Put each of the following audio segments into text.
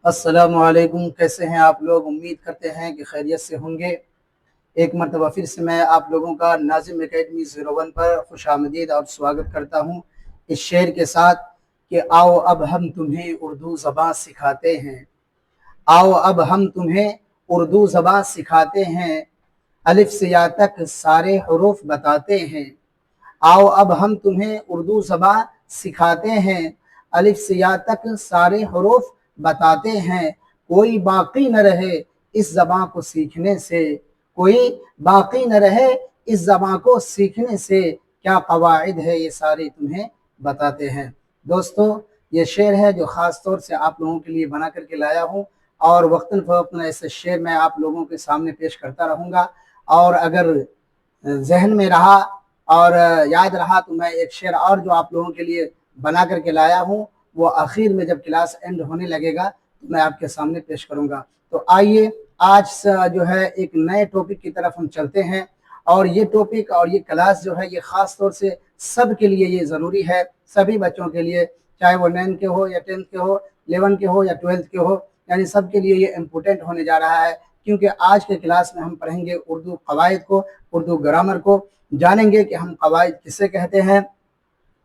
السلام علیکم، کیسے ہیں آپ لوگ؟ امید کرتے ہیں کہ خیریت سے ہوں گے۔ ایک مرتبہ پھر سے میں آپ لوگوں کا ناظم اکیڈمی 01 پر خوش آمدید اور سواگت کرتا ہوں اس شعر کے ساتھ کہ آؤ اب ہم تمہیں اردو زبان سکھاتے ہیں، آؤ اب ہم تمہیں اردو زبان سکھاتے ہیں، الف سے یا تک سارے حروف بتاتے ہیں۔ آؤ اب ہم تمہیں اردو زبان سکھاتے ہیں، الف سے یا تک سارے حروف بتاتے ہیں۔ کوئی باقی نہ رہے اس زبان کو سیکھنے سے، کوئی باقی نہ رہے اس زبان کو سیکھنے سے، کیا قواعد ہے یہ سارے تمہیں بتاتے ہیں۔ دوستو، یہ شعر ہے جو خاص طور سے آپ لوگوں کے لیے بنا کر کے لایا ہوں، اور وقتاً فوقتاً ایسے شعر میں آپ لوگوں کے سامنے پیش کرتا رہوں گا، اور اگر ذہن میں رہا اور یاد رہا تو میں ایک شعر اور جو آپ لوگوں کے لیے بنا کر کے لایا ہوں وہ آخر میں جب کلاس اینڈ ہونے لگے گا تو میں آپ کے سامنے پیش کروں گا۔ تو آئیے آج جو ہے ایک نئے ٹاپک کی طرف ہم چلتے ہیں، اور یہ ٹاپک اور یہ کلاس جو ہے یہ خاص طور سے سب کے لیے یہ ضروری ہے، سبھی بچوں کے لیے، چاہے وہ 9 کے ہو یا 10 کے ہو، 11 کے ہو یا 12 کے ہو، یعنی سب کے لیے یہ امپورٹنٹ ہونے جا رہا ہے، کیونکہ آج کے کلاس میں ہم پڑھیں گے اردو قواعد کو، اردو گرامر کو، جانیں گے کہ ہم قواعد کسے کہتے ہیں،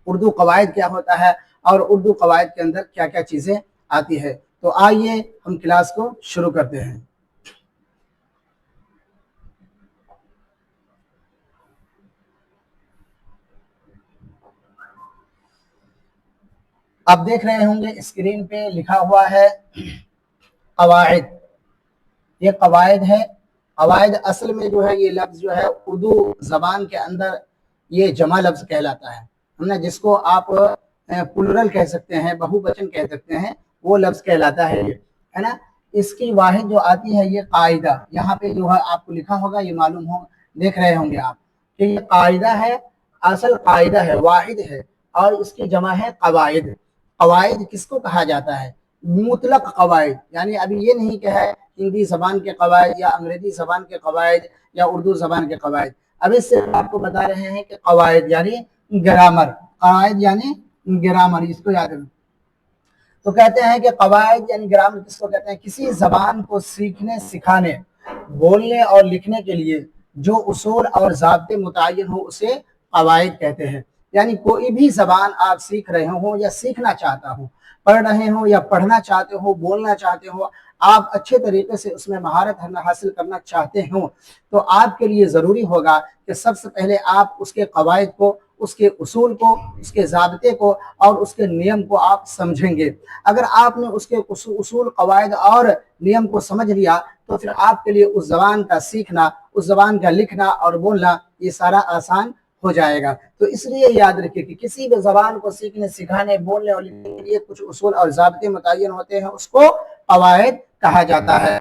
اردو قواعد کیا ہوتا ہے، اور اردو قواعد کے اندر کیا کیا چیزیں آتی ہے۔ تو آئیے ہم کلاس کو شروع کرتے ہیں۔ آپ دیکھ رہے ہوں گے اسکرین پہ لکھا ہوا ہے قواعد، یہ قواعد ہے۔ قواعد اصل میں جو ہے یہ لفظ جو ہے اردو زبان کے اندر یہ جمع لفظ کہلاتا ہے، جس کو آپ پلورل کہہ سکتے ہیں، بہو وچن کہہ سکتے ہیں، وہ لفظ کہلاتا ہے یہ، ہے نا۔ اس کی واحد جو آتی ہے یہ قاعدہ، یہاں پہ جو ہے آپ کو لکھا ہوگا، یہ معلوم ہو، دیکھ رہے ہوں گے آپ کہ یہ قاعدہ ہے، اصل قاعدہ ہے، واحد ہے، اور اس کی جمع ہے قواعد۔ قواعد کس کو کہا جاتا ہے؟ مطلق قواعد، یعنی ابھی یہ نہیں کہ ہے ہندی زبان کے قواعد یا انگریزی زبان کے قواعد یا اردو زبان کے قواعد، اب اس سے آپ کو بتا رہے ہیں کہ قواعد یعنی گرامر، قواعد یعنی گرامر، اس کو یاد رکھیں۔ تو کہتے ہیں کہ قواعد یعنی گرامر کس کو کہتے ہیں؟ کسی زبان کو سیکھنے، سکھانے، بولنے اور لکھنے کے لیے جو اصول اور ضابطے متعین ہو اسے قواعد کہتے ہیں۔ یعنی کوئی بھی زبان آپ سیکھ رہے ہوں یا سیکھنا چاہتا ہوں، پڑھ رہے ہوں یا پڑھنا چاہتے ہو، بولنا چاہتے ہو، آپ اچھے طریقے سے اس میں مہارت حاصل کرنا چاہتے ہوں، تو آپ کے لیے ضروری ہوگا کہ سب سے پہلے آپ اس کے قواعد کو، اس کے اصول کو، اس کے ضابطے کو اور اس کے نیم کو آپ سمجھیں گے۔ اگر آپ نے اس کے اصول، قواعد اور نیم کو سمجھ لیا تو پھر آپ کے لیے اس زبان کا سیکھنا، اس زبان کا لکھنا اور بولنا یہ سارا آسان ہو جائے گا۔ تو اس لیے یاد رکھیں کہ کسی بھی زبان کو سیکھنے، سکھانے، بولنے اور لکھنے کے لیے کچھ اصول اور ضابطے متعین ہوتے ہیں، اس کو قواعد کہا جاتا ہے۔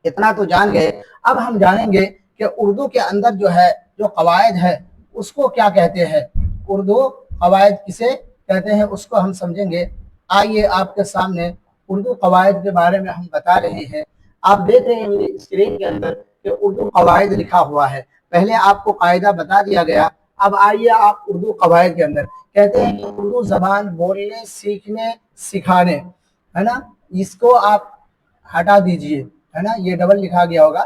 اتنا تو جان گئے، اب ہم جانیں گے کہ اردو کے اندر جو ہے جو قواعد ہے اس کو کیا کہتے ہیں، اردو قواعد کسے کہتے ہیں اس کو ہم سمجھیں گے۔ آئیے آپ کے سامنے اردو قواعد کے بارے میں ہم بتا رہے ہیں۔ آپ دیکھ رہے ہیں میری اسکرین کے اندر کہ اردو قواعد لکھا ہوا ہے، پہلے آپ کو قاعدہ بتا دیا گیا، اب آئیے آپ اردو قواعد کے اندر کہتے ہیں کہ اردو زبان بولنے، سیکھنے، سکھانے، ہے نا، اس کو آپ ہٹا دیجئے، ہے نا، یہ ڈبل لکھا گیا ہوگا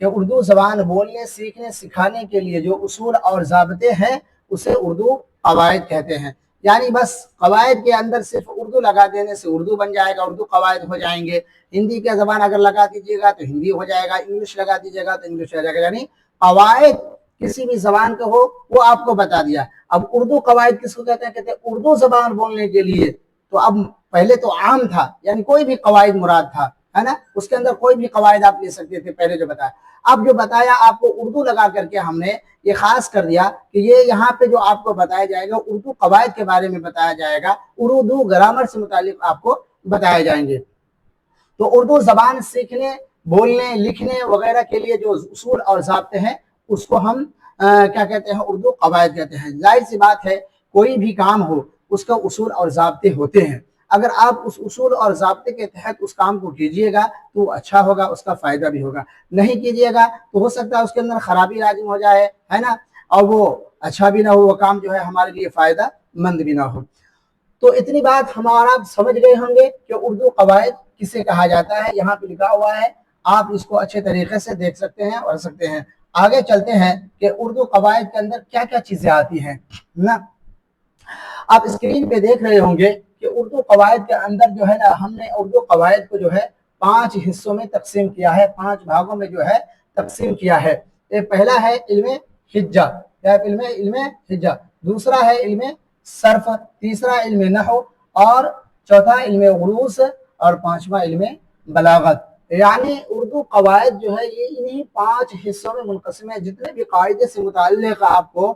کہ اردو زبان بولنے، سیکھنے، سکھانے کے لیے جو اصول اور ضابطے ہیں اسے اردو قواعد کہتے ہیں۔ یعنی بس قواعد کے اندر صرف اردو لگا دینے سے اردو بن جائے گا، اردو قواعد ہو جائیں گے۔ ہندی کا زبان اگر لگا دیجیے گا تو ہندی ہو جائے گا، انگلش لگا دیجیے گا تو انگلش ہو جائے گا، یعنی قواعد کسی بھی زبان کا ہو وہ آپ کو بتا دیا۔ اب اردو قواعد کس کو کہتے ہیں؟ کہتے ہیں اردو زبان بولنے کے لیے، تو اب پہلے تو عام تھا، یعنی کوئی بھی قواعد مراد تھا، ہے نا، اس کے اندر کوئی بھی قواعد آپ لے سکتے تھے پہلے جو بتایا۔ اب جو بتایا آپ کو اردو لگا کر کے ہم نے یہ خاص کر دیا کہ یہ یہاں پہ جو آپ کو بتایا جائے گا اردو قواعد کے بارے میں بتایا جائے گا، اردو گرامر سے متعلق آپ کو بتائے جائیں گے۔ تو اردو زبان سیکھنے، بولنے، لکھنے وغیرہ کے لیے جو اصول اور ضابطے ہیں اس کو ہم کیا کہتے ہیں؟ اردو قواعد کہتے ہیں۔ ظاہر سی بات ہے کوئی بھی کام ہو اس کا اصول اور ضابطے ہوتے ہیں، اگر آپ اس اصول اور ضابطے کے تحت اس کام کو کیجئے گا تو وہ اچھا ہوگا، اس کا فائدہ بھی ہوگا، نہیں کیجئے گا تو ہو سکتا ہے اس کے اندر خرابی لازم ہو جائے، ہے نا، اور وہ اچھا بھی نہ ہو، وہ کام جو ہے ہمارے لیے فائدہ مند بھی نہ ہو۔ تو اتنی بات ہمارا آپ سمجھ گئے ہوں گے کہ اردو قواعد کسے کہا جاتا ہے، یہاں پہ لکھا ہوا ہے، آپ اس کو اچھے طریقے سے دیکھ سکتے ہیں اور سکتے ہیں۔ آگے چلتے ہیں کہ اردو قواعد کے اندر کیا کیا چیزیں آتی ہیں نا۔ آپ اسکرین پہ دیکھ رہے ہوں گے کہ اردو قواعد کے اندر جو ہے نا، ہم نے اردو قواعد کو جو ہے 5 حصوں میں تقسیم کیا ہے، 5 بھاگوں میں جو ہے تقسیم کیا ہے۔ یہ پہلا ہے علم حجہ، علم حجہ، دوسرا ہے علم صرف، تیسرا علم نحو، اور چوتھا علم عروض، اور پانچواں علم بلاغت۔ یعنی اردو قواعد جو ہے یہ انہی 5 حصوں میں منقسم ہے۔ جتنے بھی قاعدے سے متعلق آپ کو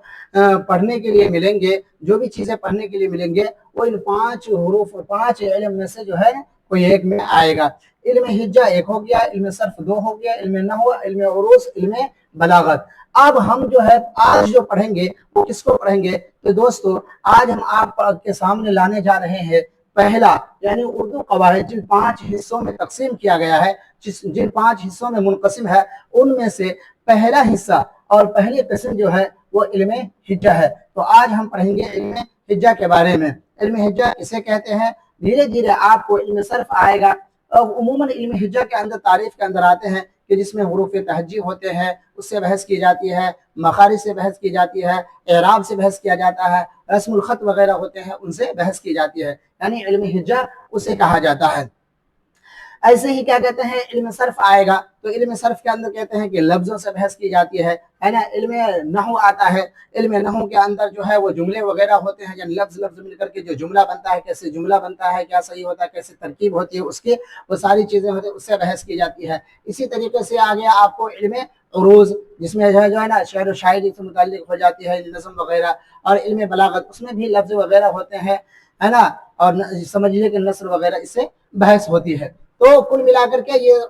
پڑھنے کے لیے ملیں گے، جو بھی چیزیں پڑھنے کے لیے ملیں گے، وہ ان 5 حروف، 5 علم میں سے جو ہے کوئی ایک میں آئے گا۔ علم حجہ ایک ہو گیا، علم صرف 2 ہو گیا، علم نحو، علم عروض، علم بلاغت۔ اب ہم جو ہے آج جو پڑھیں گے وہ کس کو پڑھیں گے؟ تو دوستو آج ہم آپ کے سامنے لانے جا رہے ہیں پہلا، یعنی اردو قواعد جن 5 حصوں میں تقسیم کیا گیا ہے، جن 5 حصوں میں منقسم ہے، ان میں سے پہلا حصہ اور پہلی قسم جو ہے وہ علم حجہ ہے۔ تو آج ہم پڑھیں گے علم حجہ کے بارے میں۔ علم حجہ اسے کہتے ہیں، دھیرے دھیرے آپ کو علم صرف آئے گا۔ عموماً علم حجہ کے اندر تعریف کے اندر آتے ہیں کہ جس میں حروف تہجی ہوتے ہیں، اس سے بحث کی جاتی ہے، مخارج سے بحث کی جاتی ہے، اعراب سے بحث کیا جاتا ہے، رسم الخط وغیرہ ہوتے ہیں ان سے بحث کی جاتی ہے، یعنی علم حجہ اسے کہا جاتا ہے۔ ایسے ہی کیا کہتے ہیں، علم صرف آئے گا تو علم صرف کے اندر کہتے ہیں کہ لفظوں سے بحث کی جاتی ہے نا۔ علم نحو آتا ہے، علم نحو کے اندر جو ہے وہ جملے وغیرہ ہوتے ہیں، یعنی لفظ مل کر کے جو جملہ بنتا ہے، کیسے جملہ بنتا ہے، کیا صحیح ہوتا ہے، کیسے ترکیب ہوتی ہے اس کی، وہ ساری چیزیں ہوتی ہیں، اس سے بحث کی جاتی ہے۔ اسی طریقے سے آ گیا آپ کو علم عروض، جس میں جو ہے نا شعر و شاعری سے متعلق ہو جاتی ہے، نظم وغیرہ، اور علم بلاغت اس میں بھی لفظ وغیرہ ہوتے ہیں، ہے نا، اور سمجھیے کہ نثر وغیرہ اس سے بحث ہوتی ہے۔ تو کل ملا کر کے یہ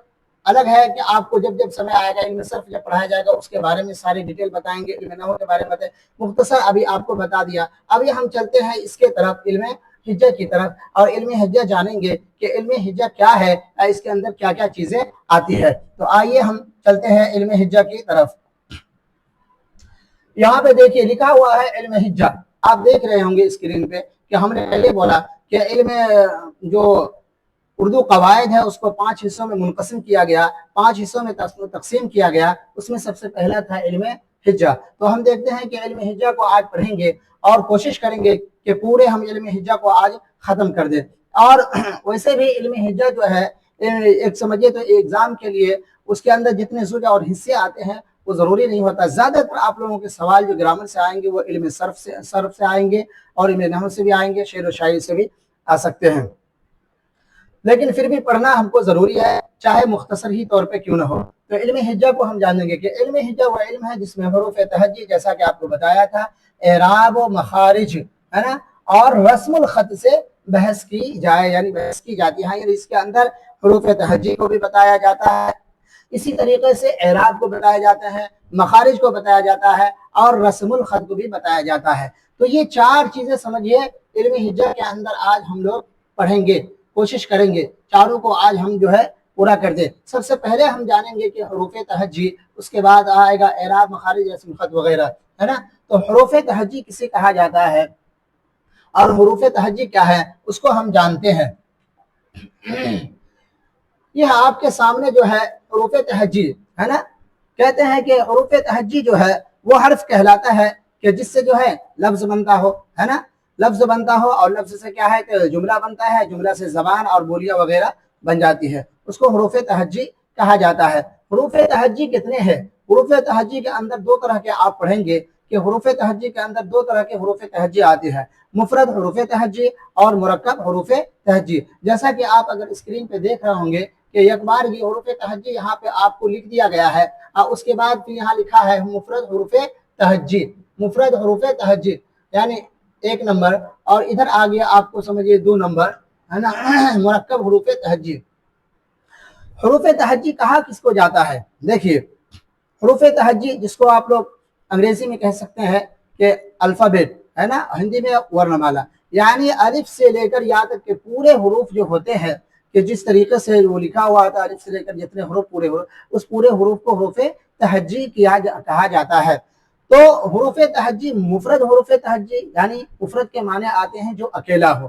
الگ ہے کہ آپ کو جب سمے آئے گا علم صرف جب پڑھایا جائے گا اس کے بارے میں ساری ڈیٹیل بتائیں گے، علم نحو کے بارے میں بتائیں، مختصر ابھی آپ کو بتا دیا۔ ابھی ہم چلتے ہیں اس کے طرف، علم حجہ کی طرف، اور علم حجہ جانیں گے کہ علم حجہ کیا ہے، اس کے اندر کیا کیا چیزیں آتی ہے۔ تو آئیے ہم چلتے ہیں علم حجہ کی طرف۔ یہاں پہ دیکھیے لکھا ہوا ہے علم حجہ، آپ دیکھ رہے ہوں گے اسکرین پہ کہ ہم نے پہلے بولا کہ علم جو اردو قواعد ہے اس کو 5 حصوں میں منقسم کیا گیا، 5 حصوں میں تقسیم کیا گیا، اس میں سب سے پہلا تھا علم حجہ۔ تو ہم دیکھتے ہیں کہ علم حجہ کو آج پڑھیں گے اور کوشش کریں گے کہ پورے ہم علم حجہ کو آج ختم کر دیں۔ اور ویسے بھی علم حجہ جو ہے ایک سمجھیے تو ایگزام کے لیے اس کے اندر جتنے جزء اور حصے آتے ہیں وہ ضروری نہیں ہوتا۔ زیادہ تر آپ لوگوں کے سوال جو گرامر سے آئیں گے وہ علم صرف سے آئیں گے، اور علم نحو سے بھی آئیں گے، شعر و شاعری سے بھی آ سکتے ہیں، لیکن پھر بھی پڑھنا ہم کو ضروری ہے، چاہے مختصر ہی طور پہ کیوں نہ ہو۔ تو علم حجہ کو ہم جانیں گے کہ علم حجہ وہ علم ہے جس میں حروف تہجی، جیسا کہ آپ کو بتایا تھا، اعراب و مخارج، ہے نا، اور رسم الخط سے بحث کی جائے، یعنی بحث کی جاتی ہے، یعنی اس کے اندر حروف تہجی کو بھی بتایا جاتا ہے، اسی طریقے سے اعراب کو بتایا جاتا ہے، مخارج کو بتایا جاتا ہے، اور رسم الخط کو بھی بتایا جاتا ہے۔ تو یہ 4 چیزیں سمجھیے علم حجہ کے اندر آج ہم لوگ پڑھیں گے، کوشش کریں گے چاروں کو آج ہم جو ہے پورا کر دیں۔ سب سے پہلے ہم جانیں گے کہ حروف تہجی، اس کے بعد آئے گا اعراب، مخارج، رسم الخط وغیرہ، ہے نا۔ تو حروف تہجی کسے کہا جاتا ہے اور حروف تہجی کیا ہے اس کو ہم جانتے ہیں۔ یہ آپ کے سامنے جو ہے حروف تہجی ہے نا، کہتے ہیں کہ حروف تہجی جو ہے وہ حرف کہلاتا ہے کہ جس سے جو ہے لفظ بنتا ہو، ہے نا، لفظ بنتا ہو، اور لفظ سے کیا ہے کہ جملہ بنتا ہے، جملہ سے زبان اور بولیاں وغیرہ بن جاتی ہے، اس کو حروف تہجی کہا جاتا ہے۔ حروف تہجی کتنے ہیں؟ حروف تہجی کے اندر 2 طرح کے آپ پڑھیں گے کہ حروف تہجی کے اندر 2 طرح کے حروف تہجی آتی ہے، مفرد حروف تہجی اور مرکب حروف تہجی۔ جیسا کہ آپ اگر اسکرین پہ دیکھ رہے ہوں گے کہ یک بار یہ حروف تہجی یہاں پہ آپ کو لکھ دیا گیا ہے، اور اس کے بعد پھر یہاں لکھا ہے مفرد حروف تہجی، مفرد حروف تہجی یعنی 1 نمبر، اور ادھر آ گیا آپ کو سمجھیے 2 نمبر، ہے نا، مرکب حروف تہجی۔ حروف تہجی کہا کس کو جاتا ہے؟ دیکھیے حروف تہجی جس کو آپ لوگ انگریزی میں کہہ سکتے ہیں کہ الفابیٹ، ہے نا، ہندی میں ورنمالا، یعنی الف سے لے کر یا تک کے پورے حروف جو ہوتے ہیں کہ جس طریقے سے وہ لکھا ہوا تھا، الف سے لے کر جتنے حروف پورے حروف، اس پورے حروف کو حروف تہجی کہا جاتا ہے۔ تو حروف تہجی مفرد حروف تہجی یعنی مفرد کے معنی آتے ہیں جو اکیلا ہو،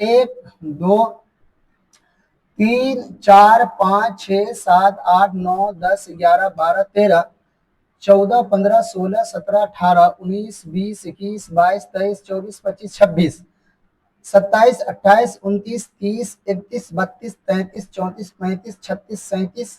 1 2 3 4 5 6 7 8 9 10 11 12 13 14 15 16 17 18 19 20 21 22 23 24 25 26 27 28 29 30 31 32 33 34 35 36 37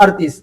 38।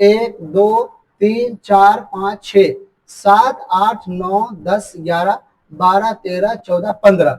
1 2 3 4 5 6 7 8 9 10 11 12 13 14 15,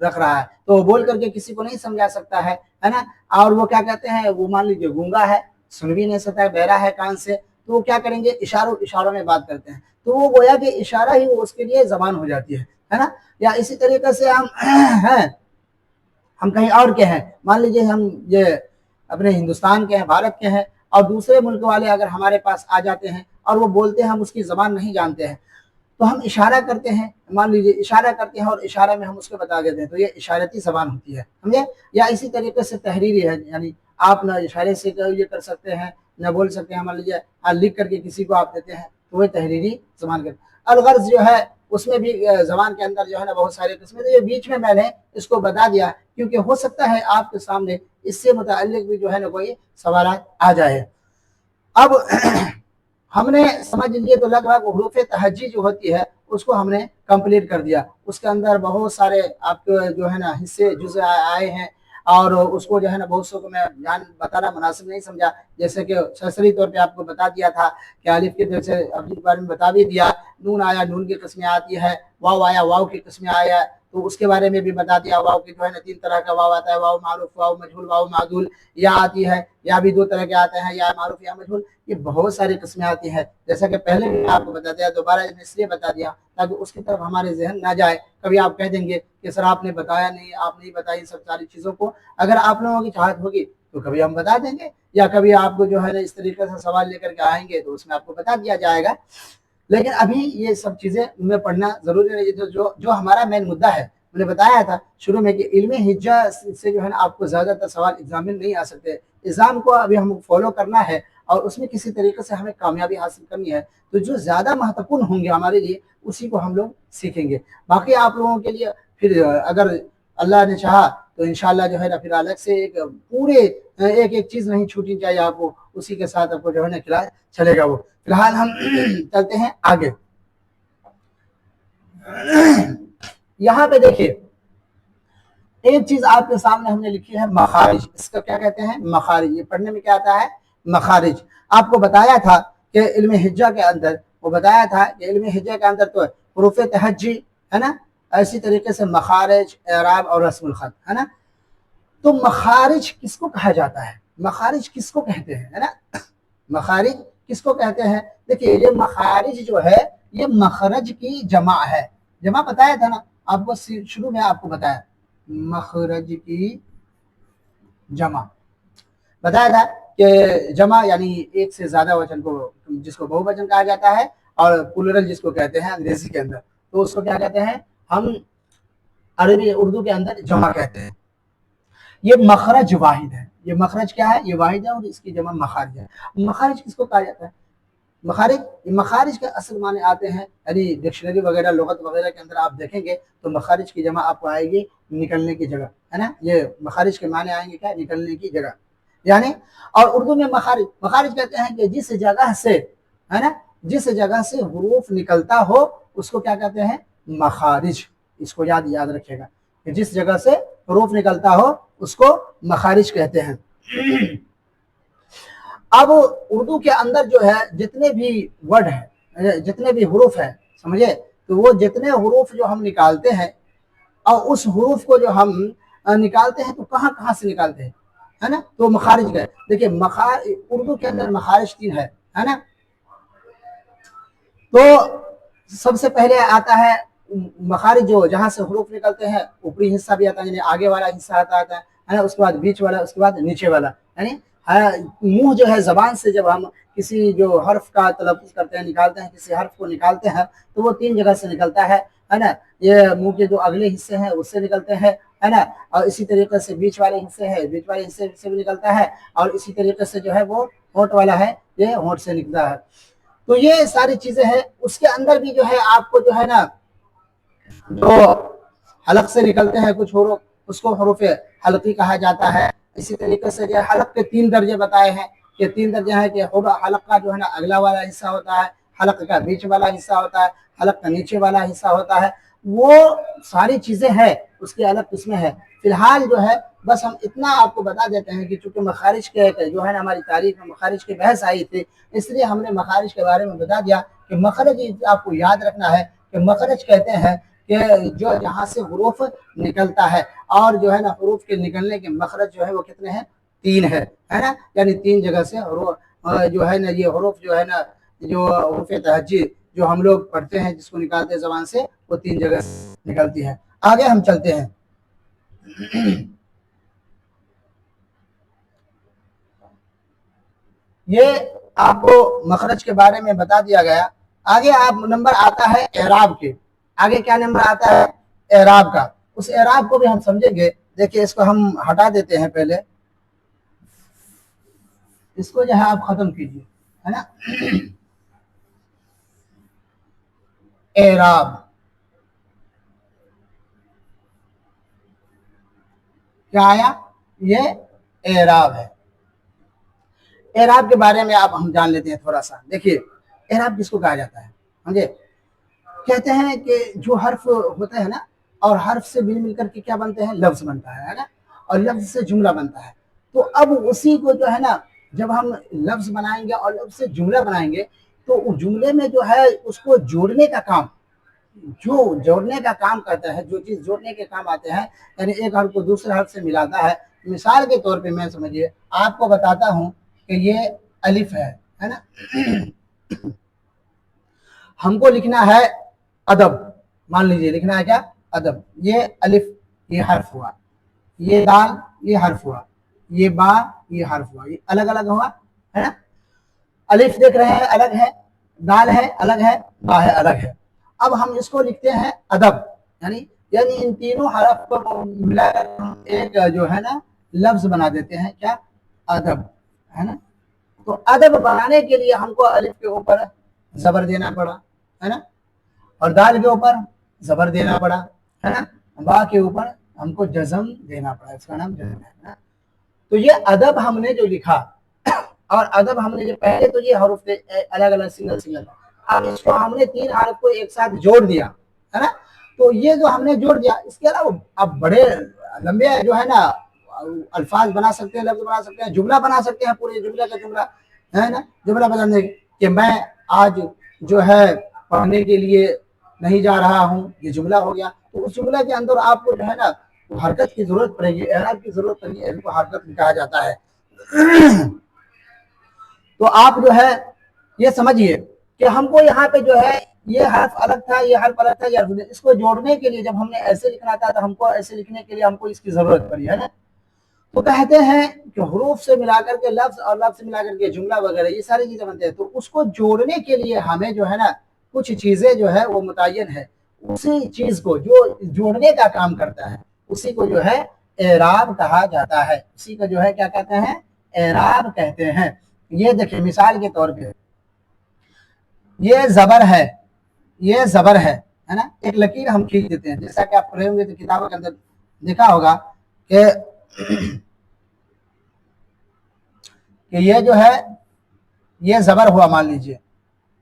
رکھ رہا ہے تو وہ بول کر کے کسی کو نہیں سمجھا سکتا ہے نا. اور وہ کیا کہتے ہیں, وہ مان لیجیے گونگا ہے, سن بھی نہیں سکتا ہے, بہرا ہے کان سے, تو وہ کیا کریں گے, اشاروں میں بات کرتے ہیں. تو وہ گویا کہ اشارہ ہی اس کے لیے زبان ہو جاتی ہے نا. یا اسی طریقے سے ہم کہیں اور کے ہیں, مان لیجیے ہم یہ اپنے ہندوستان کے ہیں, بھارت کے ہیں, اور دوسرے ملک والے اگر ہمارے پاس آ جاتے ہیں اور وہ بولتے ہیں, ہم اس کی زبان نہیں جانتے ہیں, تو ہم اشارہ کرتے ہیں, مان لیجیے اشارہ کرتے ہیں اور اشارہ میں ہم اس کو بتا دیتے ہیں, تو یہ اشارتی زبان ہوتی ہے, سمجھے. یا اسی طریقے سے تحریری ہے, یعنی آپ نہ اشارے سے یہ کر سکتے ہیں نہ بول سکتے ہیں, مان لیجیے لکھ کر کے کسی کو آپ دیتے ہیں, تو وہ تحریری زبان کرتے ہیں. الغرض جو ہے اس میں بھی زبان کے اندر جو ہے نا بہت سارے قسمیں, تو یہ بیچ میں نے اس کو بتا دیا کیونکہ ہو سکتا ہے آپ کے سامنے اس سے متعلق بھی جو ہے نا کوئی سوالات آ جائے. اب ہم نے سمجھ لیے تو لگ بھگ حروف تہجی جو ہوتی ہے اس کو ہم نے کمپلیٹ کر دیا. اس کے اندر بہت سارے آپ کے جو ہے نا حصے جزء آئے ہیں, اور اس کو جو ہے نا بہت سو کو میں بتانا مناسب نہیں سمجھا. جیسے کہ سرسری طور پہ آپ کو بتا دیا تھا کہ الف کے جیسے ابھی کے بارے میں بتا بھی دیا, نون آیا نون کی قسمیں آتی ہے, واو آیا واو کی قسمیں آیا, تو اس کے بارے میں بھی بتا دیا. واو کی جو ہے نا 3 طرح کا واو آتا ہے, واو معروف, واو مجہول, واو معدول. یا آتی ہے, یا بھی 2 طرح کے آتے ہیں, یا معروف یا مجہول. یہ بہت ساری قسمیں آتی ہیں, جیسا کہ پہلے بھی آپ کو بتا دیا, دوبارہ اس لیے بتا دیا تاکہ اس کی طرف ہمارے ذہن نہ جائے. کبھی آپ کہہ دیں گے کہ سر آپ نے بتایا نہیں, آپ نہیں بتائی سب ساری چیزوں کو. اگر آپ لوگوں کی چاہت ہوگی تو کبھی ہم بتا دیں گے, یا کبھی آپ کو جو ہے نا اس طریقے سے سوال لے کر کے آئیں گے تو اس میں آپ کو بتا دیا جائے گا. لیکن ابھی یہ سب چیزیں میں پڑھنا ضروری نہیں. جو ہمارا مین مدعا ہے, میں نے بتایا تھا شروع میں کہ علم حجہ سے جو ہے نا آپ کو زیادہ تر سوال ایگزام میں نہیں آ سکتے. ایگزام کو ابھی ہم فالو کرنا ہے اور اس میں کسی طریقے سے ہمیں کامیابی حاصل کرنی ہے, تو جو زیادہ مہتوپورن ہوں گے ہمارے لیے اسی کو ہم لوگ سیکھیں گے. باقی آپ لوگوں کے لیے پھر اگر اللہ نے چاہا تو انشاءاللہ جو ہے نا پھر الگ سے ایک پورے ایک چیز نہیں چھوٹنی چاہیے آپ کو, اسی کے ساتھ آپ کو جو ہے نا کلاس چلے گا. وہ فی الحال ہم چلتے ہیں آگے. یہاں پہ دیکھیے ایک چیز آپ کے سامنے ہم نے لکھی ہے, مخارج. اس کا کیا کہتے ہیں, مخارج. یہ پڑھنے میں کیا آتا ہے, مخارج. آپ کو بتایا تھا کہ علم حجہ کے اندر, وہ بتایا تھا کہ علم حجہ کے اندر تو حروف تہجی ہے نا, اسی طریقے سے مخارج, اعراب اور رسم الخط ہے نا. تو مخارج کس کو کہا جاتا ہے, مخارج کس کو کہتے ہیں, ہے نا. مخارج کس کو کہتے ہیں, دیکھیے یہ مخارج جو ہے یہ مخرج کی جمع ہے. جمع بتایا تھا نا آپ کو, شروع میں آپ کو بتایا مخرج کی جمع بتایا تھا کہ جمع یعنی ایک سے زیادہ وچن کو, جس کو بہو وچن کہا جاتا ہے, اور پلورل جس کو کہتے ہیں انگریزی کے اندر, تو اس کو کیا کہتے ہیں ہم عربی اردو کے اندر جمع کہتے ہیں. یہ مخرج واحد ہے. یہ مخرج کیا ہے, یہ واحد ہے, اور اس کی جمع مخارج ہے. مخارج کس کو کہا جاتا ہے, مخارج کے اصل معنی آتے ہیں, یعنی ڈکشنری وغیرہ لغت وغیرہ کے اندر آپ دیکھیں گے تو مخارج کی جمع آپ کو آئے گی نکلنے کی جگہ, ہے نا. یہ مخارج کے معنی آئیں گے کیا, نکلنے کی جگہ یعنی. اور اردو میں مخارج کہتے ہیں کہ جس جگہ سے, ہے نا, جس جگہ سے حروف نکلتا ہو اس کو کیا کہتے ہیں, مخارج. اس کو یاد رکھیے گا کہ جس جگہ سے حروف نکلتا ہو اس کو مخارج کہتے ہیں. اب اردو کے اندر جو ہے جتنے بھی ورڈ ہیں, جتنے بھی حروف ہیں, سمجھے, تو وہ جتنے حروف جو ہم نکالتے ہیں, اور اس حروف کو جو ہم نکالتے ہیں تو کہاں کہاں سے نکالتے ہیں, ہے نا, تو مخارج کا. دیکھیے اردو کے اندر مخارج 3 ہے نا. تو سب سے پہلے آتا ہے مخارج جو جہاں سے حروف نکلتے ہیں, اوپری حصہ بھی آتا ہے, یعنی آگے والا حصہ آتا ہے نا, اس کے بعد بیچ والا, اس کے بعد نیچے والا, یعنی منہ جو ہے زبان سے جب ہم کسی جو حرف کا تلفظ کرتے ہیں, نکالتے ہیں, کسی حرف کو نکالتے ہیں تو وہ 3 جگہ سے نکلتا ہے نا. یہ منہ کے جو اگلے حصے ہیں اس سے نکلتے ہیں, ہے نا, اور اسی طریقے سے بیچ والے حصے ہیں, بیچ والے حصے سے بھی نکلتا ہے, اور اسی طریقے سے جو ہے وہ ہونٹ والا ہے, یہ ہونٹ سے نکلتا ہے. تو یہ ساری چیزیں ہیں. اس کے اندر بھی جو ہے آپ کو جو ہے نا جو حلق سے نکلتے ہیں کچھ حروف, اس کو حروف حلقی کہا جاتا ہے. اسی طریقے سے جو حلق کے 3 درجے بتائے ہیں, کہ 3 درجے ہیں کہ حلق کا جو ہے نا اگلا والا حصہ ہوتا ہے, حلق کا بیچ والا حصہ ہوتا ہے, حلق کا نیچے والا حصہ ہوتا ہے. وہ ساری چیزیں ہیں, اس کی الگ قسمیں ہیں. فی الحال جو ہے بس ہم اتنا آپ کو بتا دیتے ہیں کہ چونکہ مخارج کے جو ہے نا ہماری تاریخ میں مخارج کی بحث آئی تھی, اس لیے ہم نے مخارج کے بارے میں بتا دیا کہ مخرج آپ کو یاد رکھنا ہے کہ مخرج کہتے ہیں کہ جو جہاں سے حروف نکلتا ہے، اور جو ہے نا حروف کے نکلنے کے مخرج جو ہے وہ کتنے ہیں؟ 3 ہے نا، یعنی 3 جگہ سے جو ہے نا یہ حروف جو ہے نا جو حروف تہجی جو ہم لوگ پڑھتے ہیں جس کو نکالتے ہیں زبان سے، وہ 3 جگہ سے نکلتی ہے۔ آگے ہم چلتے ہیں۔ یہ آپ کو مخرج کے بارے میں بتا دیا گیا۔ آگے آپ نمبر آتا ہے اعراب کے۔ آگے کیا نمبر آتا ہے؟ اعراب کا۔ اس اعراب کو بھی ہم سمجھیں گے۔ دیکھیں اس کو ہم ہٹا دیتے ہیں، پہلے اس کو جو ہے آپ ختم کیجیے، ہے نا۔ اعراب کیا آیا؟ یہ اعراب ہے۔ اعراب کے بارے میں آپ ہم جان لیتے ہیں تھوڑا سا۔ دیکھیے اعراب کس کو کہا جاتا ہے؟ سمجھے؟ کہتے ہیں کہ جو حرف ہوتا ہے نا، اور حرف سے مل کر کے کیا بنتے ہیں؟ لفظ بنتا ہے نا، اور لفظ سے جملہ بنتا ہے۔ تو اب اسی کو جو ہے نا جب ہم لفظ بنائیں گے اور لفظ سے جملہ بنائیں گے، تو جملے میں جو ہے اس کو جوڑنے کا کام، جو جوڑنے کا کام کرتا ہے، جو چیز جوڑنے کے کام آتے ہیں، یعنی ایک حرف کو دوسرے حرف سے ملاتا ہے۔ مثال کے طور پہ میں سمجھیے آپ کو بتاتا ہوں کہ یہ الف ہے نا، ہم کو لکھنا ہے ادب، مان لیجئے لکھنا ہے کیا؟ ادب۔ یہ الف یہ حرف ہوا، یہ دال یہ حرف ہوا، یہ با یہ حرف ہوا، یہ الگ الگ ہوا ہے نا۔ الف دیکھ رہے ہیں الگ ہے، دال ہے الگ ہے، با ہے الگ ہے۔ اب ہم اس کو لکھتے ہیں ادب، یعنی ان تینوں حرف کو ملا کر ایک جو ہے نا لفظ بنا دیتے ہیں، کیا؟ ادب، ہے نا۔ تو ادب بنانے کے لیے ہم کو الف کے اوپر زبر دینا پڑا، ہے نا، اور دال کے اوپر زبر دینا پڑا، ہے نا، با کے اوپر ہم کو جزم دینا پڑا، اس کا نام جزم ہے نا۔ تو یہ ادب ہم نے جو لکھا، اور ادب ہم نے جو پہلے تو یہ حروف تھے الگ الگ سنگل، اب اس کو ہم نے 3 حرف کو ایک ساتھ جوڑ دیا، ہے نا۔ تو یہ جو ہم نے جوڑ دیا، اس کے علاوہ اب بڑے لمبے جو ہے نا الفاظ بنا سکتے ہیں، لفظ بنا سکتے ہیں، جملہ بنا سکتے ہیں، پورے جملہ کا جملہ، ہے نا۔ جملہ بنانے کہ میں آج جو ہے پڑھنے کے لیے نہیں جا رہا ہوں، یہ جملہ ہو گیا۔ تو اس جملہ کے اندر آپ کو جو ہے نا حرکت کی ضرورت پڑے گی، اعراب کی ضرورت پڑے گی، ان کو حرکت کہا جاتا ہے۔ تو آپ جو ہے یہ سمجھیے کہ ہم کو یہاں پہ جو ہے یہ حرف الگ تھا، یہ حرف الگ تھا، یہ حرف، اس کو جوڑنے کے لیے جب ہم نے ایسے لکھنا تھا تو ہم کو ایسے لکھنے کے لیے ہم کو اس کی ضرورت پڑی، ہے نا۔ تو کہتے ہیں کہ حروف سے ملا کر کے لفظ، اور لفظ سے ملا کر کے جملہ وغیرہ، یہ ساری چیزیں بنتے ہیں۔ تو اس کو جوڑنے کے لیے ہمیں جو ہے نا کچھ چیزیں جو ہے وہ متعین ہے، اسی چیز کو جو جوڑنے کا کام کرتا ہے اسی کو جو ہے اعراب کہا جاتا ہے، اسی کو جو ہے کیا کہتے ہیں؟ اعراب کہتے ہیں۔ یہ دیکھیں مثال کے طور پہ یہ زبر ہے، یہ زبر ہے نا، ایک لکیر ہم کھینچ دیتے ہیں، جیسا کہ آپ پڑھے ہوں گے تو کتابوں کے اندر دیکھا ہوگا کہ یہ جو ہے یہ زبر ہوا، مان لیجئے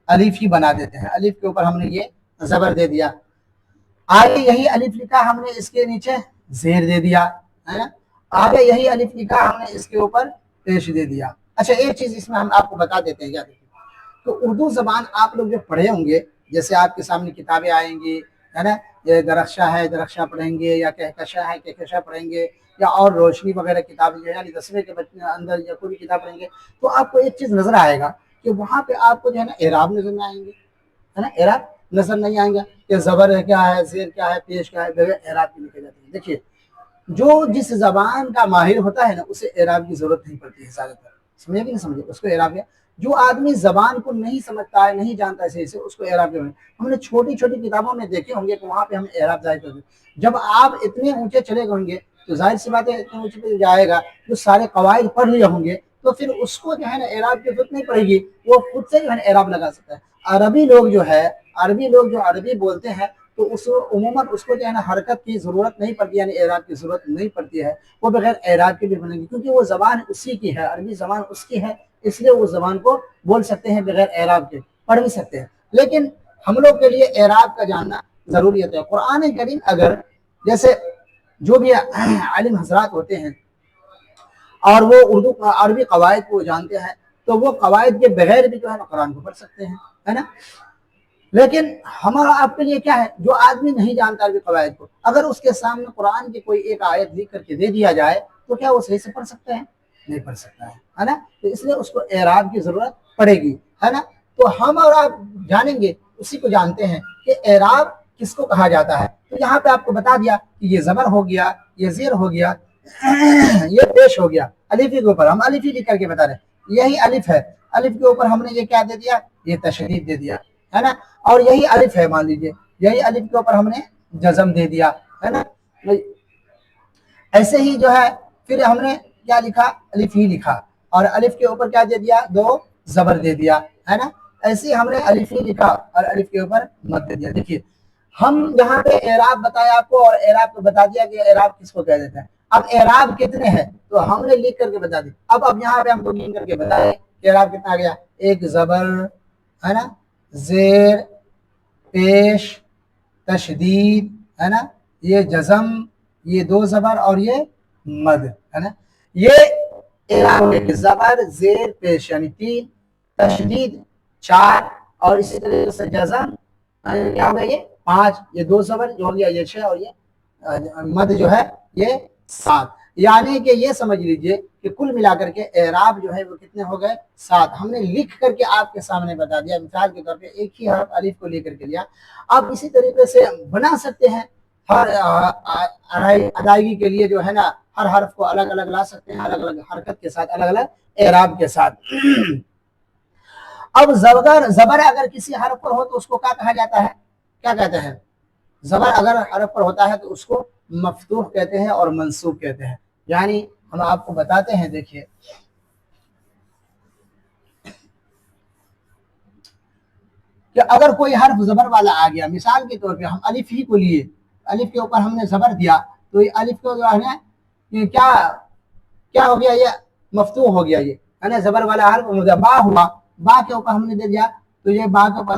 الف ہی بنا دیتے ہیں، الف کے اوپر ہم نے یہ زبر دے دیا، آگے یہی الف لکھا ہم نے اس کے نیچے زیر دے دیا، ہے نا، آگے یہی الف لکھا ہم نے اس کے اوپر پیش دے دیا۔ اچھا ایک چیز اس میں ہم آپ کو بتا دیتے ہیں، یاد رکھیں تو اردو زبان آپ لوگ جو پڑھے ہوں گے، جیسے آپ کے سامنے کتابیں آئیں گی، ہے نا، یہ درخشاں ہے درخشاں پڑھیں گے، یا کہکشاں ہے کہکشاں پڑھیں گے، یا اور روشنی وغیرہ کتابیں یعنی 10ویں کے اندر یا کوئی بھی کتاب پڑھیں گے، تو آپ کو ایک چیز نظر آئے گا کہ وہاں پہ آپ کو جو ہے نا اعراب نظر نہیں آئیں گے، ہے نا، اعراب نظر نہیں آئیں گا کہ زبر ہے کیا ہے، زیر کیا ہے، پیش کیا ہے، بغیر اعراب کے لکھے جاتے ہیں۔ دیکھیے جو جس زبان کا ماہر ہوتا ہے نا اسے اعراب کی ضرورت نہیں پڑتی ہے زیادہ تر، سمجھے کہ نہیں سمجھے، اس کو اعراب ہے۔ جو آدمی زبان کو نہیں سمجھتا ہے، نہیں جانتا ہے صحیح سے، اس کو اعراب کرنا ہے۔ ہم نے چھوٹی چھوٹی کتابوں میں دیکھے ہوں گے کہ وہاں پہ ہم اعراب ظاہر کرتے ہیں۔ جب آپ اتنے اونچے چلے گئے ہوں گے تو ظاہر سی بات ہے اتنے اونچے پہ جائے گا، جو سارے قواعد پڑھ لیے ہوں گے تو پھر اس کو جو ہے نا اعراب کی ضرورت نہیں پڑے گی، وہ خود سے جو ہے نا اعراب لگا سکتا ہے۔ عربی لوگ جو عربی بولتے ہیں تو عموماً اس کو جو ہے نا حرکت کی ضرورت نہیں پڑتی، یعنی اعراب کی ضرورت نہیں پڑتی ہے، وہ بغیر اعراب کے بھی بنیں گی، کیونکہ وہ زبان اسی کی ہے، عربی زبان اس کی ہے، اس لیے وہ زبان کو بول سکتے ہیں بغیر اعراب کے، پڑھ بھی سکتے ہیں۔ لیکن ہم لوگ کے لیے اعراب کا جاننا ضروریت ہے۔ قرآن کریم اگر جیسے جو بھی عالم حضرات ہوتے ہیں اور وہ اردو عربی قواعد کو جانتے ہیں تو وہ قواعد کے بغیر بھی جو ہے نا قرآن کو پڑھ سکتے ہیں، ہے نا۔ لیکن ہمارا آپ کے لیے کیا ہے، جو آدمی نہیں جانتا عربی قواعد کو، اگر اس کے سامنے قرآن کی کوئی ایک آیت لکھ کر کے دے دیا جائے تو کیا وہ صحیح سے پڑھ سکتے ہیں؟ نہیں پڑھ سکتا ہے نا؟ تو اس لیے اس کو اعراب کی ضرورت پڑے گی، ہے نا؟ تو ہم اور آپ جانیں گے، اسی کو جانتے ہیں کہ اعراب کس کو کہا جاتا ہے۔ تو یہاں پہ آپ کو بتا دیا کہ یہ زبر ہو گیا، یہ زیر ہو گیا، یہ پیش ہو گیا، الفی کے اوپر ہم الفی لکھ کر کے بتا رہے ہیں یہی الف ہے، الف کے اوپر ہم نے یہ کیا دے دیا، یہ تشدید دے دیا، ہے نا؟ اور یہی الف ہے، مان لیجیے یہی الف کے اوپر ہم نے جزم دے دیا، ہے نا؟ ایسے ہی جو ہے پھر ہم نے کیا لکھا، الف ہی لکھا، اور الف کے اوپر کیا دے دیا، دو زبر دے دیا، ہے نا؟ ایسے ہی ہم نے الف ہی لکھا اور الف کے اوپر مد دے دیا۔ دیکھیے ہم یہاں پہ اعراب بتایا آپ کو، اور اعراب کو بتا دیا کہ اعراب کس کو کہہ دیتے ہیں۔ اب اعراب کتنے ہیں تو ہم نے لکھ کر کے بتا دی، اب یہاں پہ ہم کو گن کر کے بتائے کہ اعراب کتنا آ گیا، ایک زبر، ہے نا، زیر، پیش، تشدید، ہے نا، یہ جزم، یہ دو زبر اور یہ مد، ہے نا؟ یہ اعراب ہے کہ زبر، زیر، پیش یعنی 3، تشدید 4، اور اسی طریقے سے جزم کیا ہوگا، یہ 5، یہ دو زبر جو ہو گیا یہ 6، اور یہ مد جو ہے یہ 7۔ یعنی کہ یہ سمجھ لیجئے کہ کل ملا کر کے اعراب جو ہے وہ کتنے ہو گئے، 7۔ ہم نے لکھ کر کے آپ کے سامنے بتا دیا، مثال کے طور پہ ایک ہی حرف الف کو لے کر کے لیا، آپ اسی طریقے سے بنا سکتے ہیں، ہر ادائیگی کے لیے جو ہے نا ہر حرف کو الگ الگ لا سکتے ہیں، الگ الگ حرکت کے ساتھ، الگ الگ اعراب کے ساتھ۔ اب زبر اگر کسی حرف پر ہو تو اس کو کیا کہا جاتا ہے، کیا کہتے ہیں؟ زبر اگر حرف پر ہوتا ہے تو اس کو مفتوح کہتے ہیں اور منصوب کہتے ہیں۔ یعنی ہم آپ کو بتاتے ہیں، دیکھیے کہ اگر کوئی حرف زبر والا آ گیا، مثال کے طور پہ ہم الف ہی کو لیے، الف کے اوپر ہم نے زبر دیا تو یہ الف کو جو ہے نا یہ کیا ہو گیا، یہ مفتوح ہو گیا، یہ ہے نا زبر والا حرف ہو گیا۔ با ہوا، با کے اوپر ہم نے دے دیا تو یہ با کے اوپر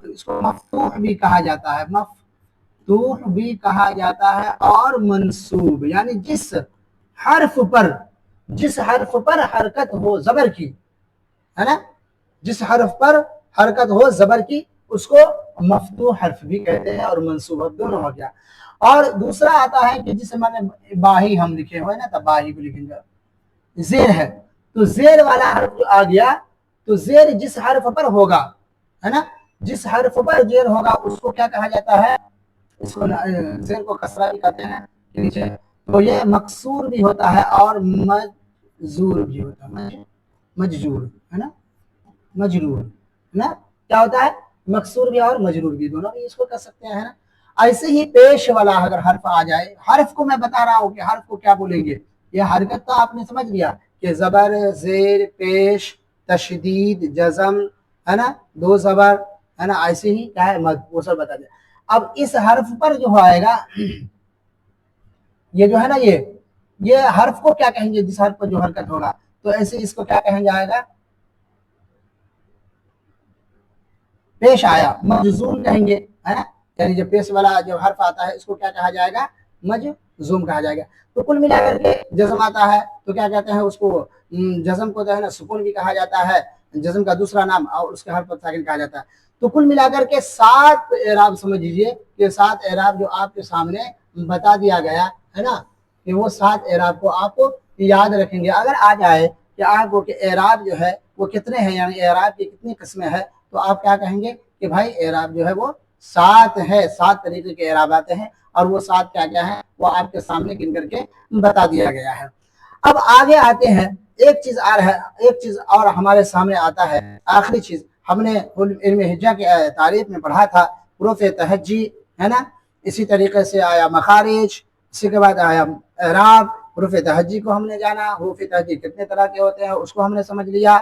اس کو مفتوح بھی کہا جاتا ہے، مفتوح بھی کہا جاتا ہے، اور منصوب یعنی جس حرف پر حرکت ہو زبر کی، ہے نا، جس حرف پر حرکت ہو زبر کی اس کو مفتوح حرف بھی کہتے ہیں اور منصوب حرف دونوں ہو گیا۔ اور دوسرا آتا ہے کہ جسے میں نے باہی ہم لکھے ہوئے نا، تب باہی کو لکھیں گے، زیر ہے تو زیر والا حرف جو آ گیا تو زیر جس حرف پر ہوگا، ہے نا، جس حرف پر زیر ہوگا اس کو کیا کہا جاتا ہے، اس کو زیر کو کسرہ بھی کہتے ہیں نیچے، تو یہ مکسور بھی ہوتا ہے اور مجزور بھی ہوتا ہے، مجزور، ہے نا، مجرور، نا کیا ہوتا ہے، مکسور بھی اور مجرور بھی، دونوں بھی اس کو کر سکتے ہیں، نا؟ ایسے ہی پیش والا اگر حرف آ جائے، حرف کو میں بتا رہا ہوں کہ حرف کو کیا بولیں گے، یہ حرکت تو آپ نے سمجھ لیا کہ زبر، زیر، پیش، تشدید، جزم، ہے نا، دو زبر، ہے نا، ایسے ہی کیا ہے مد، وہ سب بتا دیا۔ اب اس حرف پر جو آئے گا یہ جو ہے نا یہ حرف کو کیا کہیں گے، جس حرف پر جو حرکت ہوگا تو ایسے اس کو کیا کہیں جائے گا، پیش آیا، مجزوم کہیں گے، ہے نا، یعنی جو پیش والا جو حرف آتا ہے اس کو کیا کہا جائے گا، مجزوم کہا جائے گا۔ تو کل ملا کر کے جزم آتا ہے تو کیا کہتے ہیں اس کو، جزم کو جو ہے نا سکون بھی کہا جاتا ہے، جزم کا دوسرا نام، اور اس کے حرف پر ساکن کہا جاتا ہے۔ تو کل ملا کر کے 7 اعراب سمجھ لیجیے کہ 7 اعراب جو آپ کے سامنے بتا دیا گیا ہے نا، کہ وہ 7 اعراب کو آپ کو یاد رکھیں گے۔ اگر آ جائے کہ آپ کو کہ اعراب جو ہے وہ کتنے ہیں، یعنی اعراب کی کتنی قسمیں ہیں، تو آپ کیا کہیں گے کہ بھائی اعراب جو ہے وہ 7 ہے، 7 طریقے کے اعراب آتے ہیں، اور وہ 7 کیا کیا ہے وہ آپ کے سامنے گن کر کے بتا دیا گیا ہے۔ اب آگے آتے ہیں، ایک چیز اور ہمارے سامنے آتا ہے، آخری چیز ہم نے علم ہجا کے تعریف میں پڑھا تھا، حروف تہجی، ہے نا، اسی طریقے سے آیا مخارج، اسی کے بعد آیا اعراب۔ حروف تہجی کو ہم نے جانا، حروف تہجی کتنے طرح کے ہوتے ہیں اس کو ہم نے سمجھ لیا،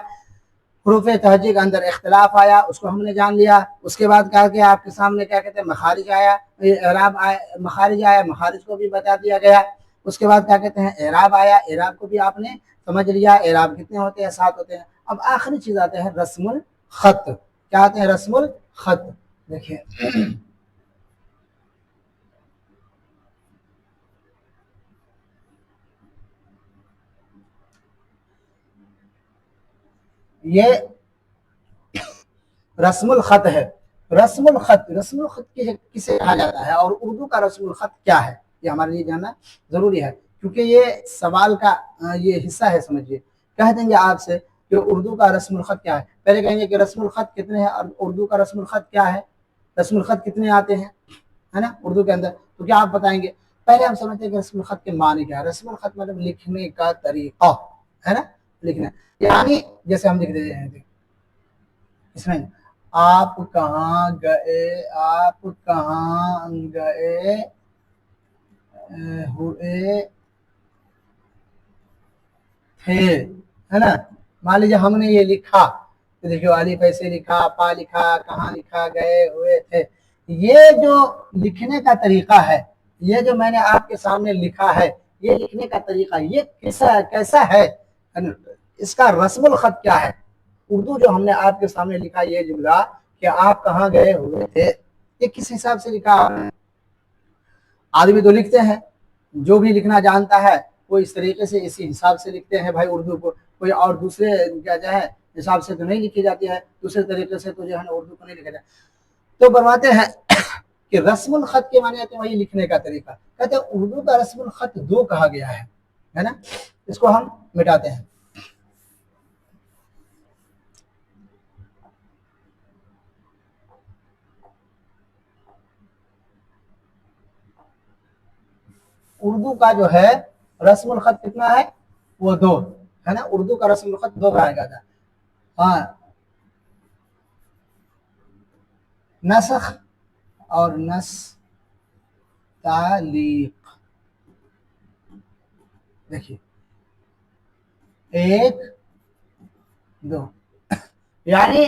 حروف تہجی کے اندر اختلاف آیا اس کو ہم نے جان لیا۔ اس کے بعد کہا کہ آپ کے سامنے کیا کہتے ہیں، مخارج آیا، اعراب آیا، مخارج آیا، مخارج کو بھی بتا دیا گیا۔ اس کے بعد کیا کہتے ہیں، اعراب آیا، اعراب کو بھی آپ نے سمجھ لیا، اعراب کتنے ہوتے ہیں، 7 ہوتے ہیں۔ اب آخری چیز آتے ہیں رسم الخط، کیا آتے ہیں، رسم الخط۔ دیکھیں یہ رسم الخط ہے، رسم الخط کسے کہا جاتا ہے اور اردو کا رسم الخط کیا ہے، یہ ہمارے لیے جاننا ضروری ہے، کیونکہ یہ سوال کا یہ حصہ ہے، سمجھیے۔ کہہ دیں گے آپ سے کہ اردو کا رسم الخط کیا ہے، پہلے کہیں گے کہ رسم الخط کتنے ہیں اور اردو کا رسم الخط کیا ہے، رسم الخط کتنے آتے ہیں، ہے نا، اردو کے اندر، تو کیا آپ بتائیں گے؟ پہلے ہم سمجھتے ہیں کہ رسم الخط کے معنی کیا ہے۔ رسم الخط مطلب لکھنے کا طریقہ، ہے نا، لکھنا، یعنی جیسے ہم لکھ دیتے ہیں اس میں، آپ کہاں گئے ہوئے تھے، ہے نا، مان لیجیے ہم نے یہ لکھا تو دیکھو الف ایسے لکھا، پا لکھا، کہاں لکھا، گئے ہوئے تھے، یہ جو لکھنے کا طریقہ ہے، یہ جو میں نے آپ کے سامنے لکھا ہے، یہ لکھنے کا طریقہ یہ کیسا ہے، اس کا رسم الخط کیا ہے؟ اردو جو ہم نے آپ کے سامنے لکھا یہ جملہ کہ آپ کہاں گئے ہوئے تھے، یہ کس حساب سے لکھا آپ نے؟ آدمی تو لکھتے ہیں، جو بھی لکھنا جانتا ہے وہ اس طریقے سے اسی حساب سے لکھتے ہیں بھائی اردو کو، کوئی اور دوسرے کیا ہے حساب سے تو نہیں لکھی جاتی ہے، دوسرے طریقے سے تو جو ہے نا اردو کو نہیں لکھا جاتا۔ تو فرماتے ہیں کہ رسم الخط کے معنی آتے ہیں وہی لکھنے کا طریقہ، کہتے ہیں اردو کا رسم الخط دو کہا گیا ہے نا، اس کو ہم مٹاتے ہیں۔ اردو کا جو ہے رسم الخط کتنا ہے؟ وہ دو ہے نا، اردو کا رسم الخط دو کہا جاتا ہے، ہاں، نسخ اور نستعلیق۔ دیکھیے ایک دو، یعنی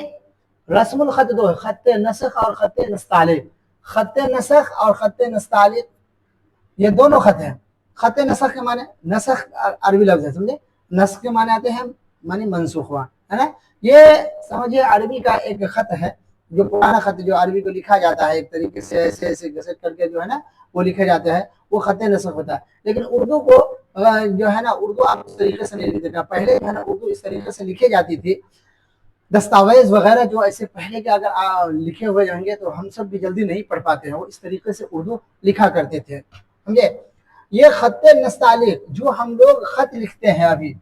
رسم الخط دو ہے، خط نسخ اور خط نستعلیق۔ خط نسخ اور خط نستعلیق یہ دونوں خط ہیں۔ خط نسخ کے معنی، نسخ عربی لفظ ہے، سمجھے، نسخ کے معنی آتے ہیں معنی منسوخ ہوا، ہے نا، یہ سمجھے عربی کا ایک خط ہے، جو پرانا خط جو عربی کو لکھا جاتا ہے ایک طریقے سے ایسے ایسے گھسٹ کر کے جو ہے نا وہ لکھا جاتا ہے، وہ خط نسخ ہوتا ہے۔ لیکن اردو کو جو ہے نا اردو آپ اس طریقے سے نہیں لکھتے، پہلے جو ہے نا اردو اس طریقے سے لکھی جاتی تھی، دستاویز وغیرہ جو ایسے پہلے کے اگر لکھے ہوئے جائیں گے تو ہم سب بھی جلدی نہیں پڑھ پاتے ہیں، وہ اس طریقے سے اردو لکھا کرتے تھے، سمجھے۔ یہ خط نستعلیق جو ہم لوگ خط لکھتے ہیں ابھی،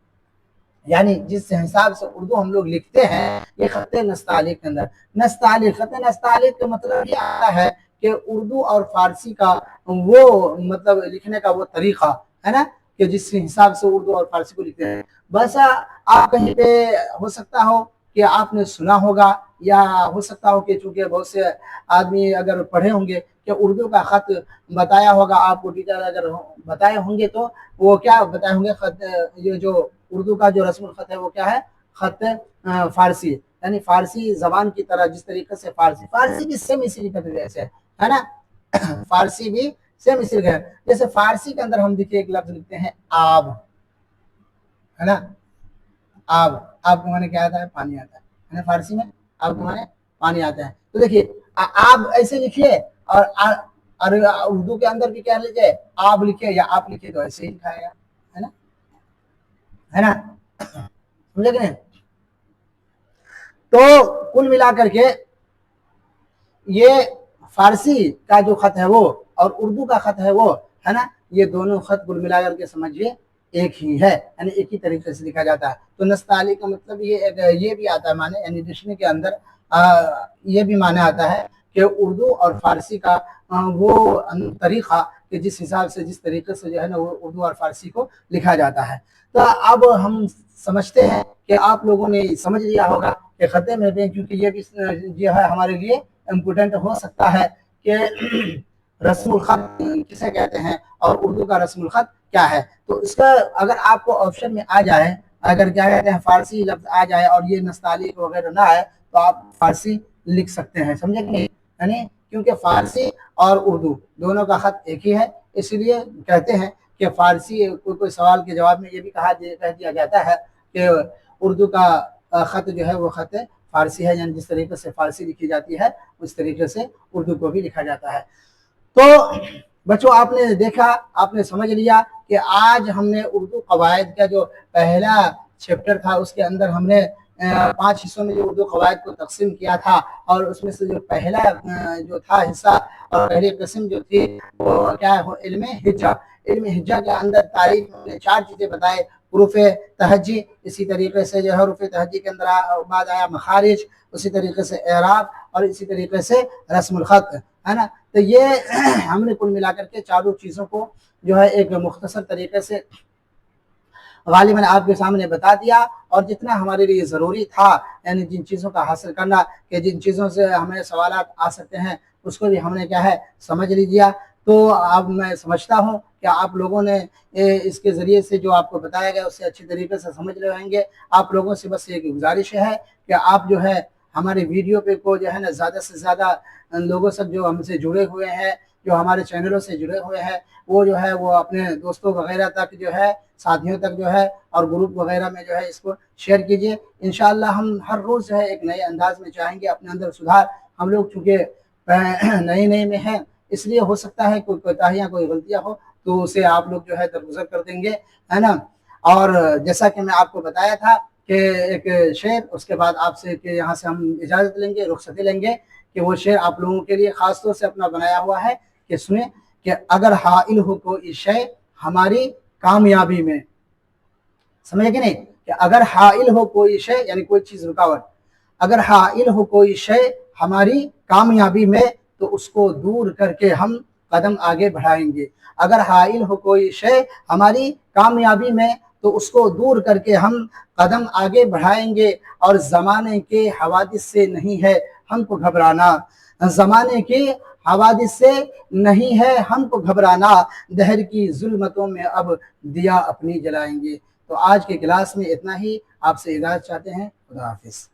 یعنی جس حساب سے اردو ہم لوگ لکھتے ہیں، یہ خط نستعلیق کے اندر، نستعلیق، خط نستعلیق کا مطلب یہ آتا ہے کہ اردو اور فارسی کا وہ مطلب لکھنے کا وہ طریقہ ہے نا، کہ جس حساب سے اردو اور فارسی کو لکھتے ہیں۔ بس آپ کہیں پہ ہو سکتا ہو کہ آپ نے سنا ہوگا، یا ہو سکتا ہو کہ چونکہ بہت سے آدمی اگر پڑھے ہوں گے کہ اردو کا خط بتایا ہوگا آپ کو، ٹیچر اگر بتائے ہوں گے تو وہ کیا بتائے ہوں گے، خط یہ جو اردو کا جو رسم الخط ہے وہ کیا ہے؟ خط فارسی، یعنی فارسی زبان کی طرح جس طریقے سے فارسی بھی سیم اسی طریقے جیسے ہے نا، فارسی بھی سیم اسی طریقے، جیسے فارسی کے اندر ہم دیکھیے ایک لفظ لکھتے ہیں آب، ہے نا، آب کو معنی کیا آتا ہے؟ پانی آتا ہے نا، فارسی میں آب کو معنی پانی آتا ہے۔ تو دیکھیے آب ایسے لکھیے اور اردو کے اندر بھی کیا لیجیے، آب لکھے یا آپ لکھے تو ایسے ہی لکھائے گا، ہے نا، سمجھے کہ نہیں؟ تو کل ملا کر کے یہ فارسی کا جو خط ہے وہ اور اردو کا خط ہے وہ، ہے نا، یہ دونوں خط کل ملا کر کے سمجھیے ایک ہی ہے، یعنی ایک ہی طریقے سے لکھا جاتا ہے۔ تو نستعلیق کا مطلب یہ بھی آتا ہے معنی، یعنی ڈکشنری کے اندر یہ بھی معنی آتا ہے کہ اردو اور فارسی کا وہ طریقہ کہ جس حساب سے جس طریقے سے جو ہے نا وہ اردو اور فارسی کو لکھا جاتا ہے۔ تو اب ہم سمجھتے ہیں کہ آپ لوگوں نے سمجھ لیا ہوگا کہ خط میں بھی، کیونکہ یہ بھی جو ہے ہمارے لیے امپورٹنٹ ہو سکتا ہے کہ رسم الخط کسے کہتے ہیں اور اردو کا رسم الخط کیا ہے۔ تو اس کا اگر آپ کو آپشن میں آ جائے، اگر کیا کہتے ہیں فارسی لفظ آ جائے اور یہ نستعلیق وغیرہ نہ آئے تو آپ فارسی لکھ سکتے ہیں، سمجھے کہ نہیں، یعنی کیونکہ فارسی اور اردو دونوں کا خط ایک ہی ہے، اس لیے کہتے ہیں کہ فارسی کوئی سوال کے جواب میں یہ بھی کہہ دیا جاتا ہے کہ اردو کا خط جو ہے وہ خط فارسی ہے، یعنی جس طریقے سے فارسی لکھی جاتی ہے اس طریقے سے اردو کو بھی لکھا جاتا ہے۔ تو بچوں آپ نے دیکھا، آپ نے سمجھ لیا کہ آج ہم نے اردو قواعد کا جو پہلا چیپٹر تھا اس کے اندر ہم نے 5 حصوں میں جو اردو قواعد کو تقسیم کیا تھا، اور اس میں سے جو پہلا جو تھا حصہ اور پہلی قسم جو تھی وہ کیا ہے، علم ہجا۔ علم ہجا کے اندر تعریف میں 4 چیزیں بتائے: حروف تہجی، اسی طریقے سے جو ہے حروف تہجی کے اندر بعد آیا مخارج، اسی طریقے سے اعراب، اور اسی طریقے سے رسم الخط، ہے نا۔ تو یہ ہم نے کل ملا کر کے چاروں چیزوں کو جو ہے ایک مختصر طریقے سے غالباً آپ کے سامنے بتا دیا، اور جتنا ہمارے لیے ضروری تھا، یعنی جن چیزوں کا حاصل کرنا کہ جن چیزوں سے ہمیں سوالات آ سکتے ہیں، اس کو بھی ہم نے کیا ہے سمجھ لیجیا۔ تو اب میں سمجھتا ہوں کہ آپ لوگوں نے اس کے ذریعے سے جو آپ کو بتایا گیا اسے اچھی طریقے سے سمجھ رہیں گے۔ آپ لوگوں سے بس ایک گزارش ہے کہ آپ جو ہے ہمارے ویڈیو پہ کو جو ہے نا زیادہ سے زیادہ لوگوں سے جو ہم سے جڑے ہوئے ہیں، جو ہمارے چینلوں سے جڑے ہوئے ہیں، وہ جو ہے وہ اپنے دوستوں وغیرہ تک جو ہے، ساتھیوں تک جو ہے، اور گروپ وغیرہ میں جو ہے اس کو شیئر کیجئے۔ انشاءاللہ ہم ہر روز جو ہے ایک نئے انداز میں چاہیں گے اپنے اندر سدھار۔ ہم لوگ چونکہ نئے میں ہیں، اس لیے ہو سکتا ہے کوئی کوتاہیاں، کوئی غلطیاں ہو تو اسے آپ لوگ جو ہے درگزر کر دیں گے، ہے نا۔ اور جیسا کہ میں آپ کو بتایا تھا کہ ایک شعر، اس کے بعد آپ سے کہ یہاں سے ہم اجازت لیں گے، رخصتی لیں گے، کہ وہ شعر آپ لوگوں کے لیے خاص طور سے اپنا بنایا ہوا ہے کہ سنیں کہ اگر حائل ہو کوئی شے ہماری کامیابی میں، سمجھے کہ نہیں، کہ اگر حائل ہو کوئی شے یعنی کوئی چیز رکاوٹ، اگر حائل ہو کوئی شے ہماری کامیابی میں تو اس کو دور کر کے ہم قدم آگے بڑھائیں گے۔ اگر حائل ہو کوئی شے ہماری کامیابی میں تو اس کو دور کر کے ہم قدم آگے بڑھائیں گے، اور زمانے کے حوادث سے نہیں ہے ہم کو گھبرانا، زمانے کے حوادث سے نہیں ہے ہم کو گھبرانا، دہر کی ظلمتوں میں اب دیا اپنی جلائیں گے۔ تو آج کے کلاس میں اتنا ہی، آپ سے اجازت چاہتے ہیں، خدا حافظ۔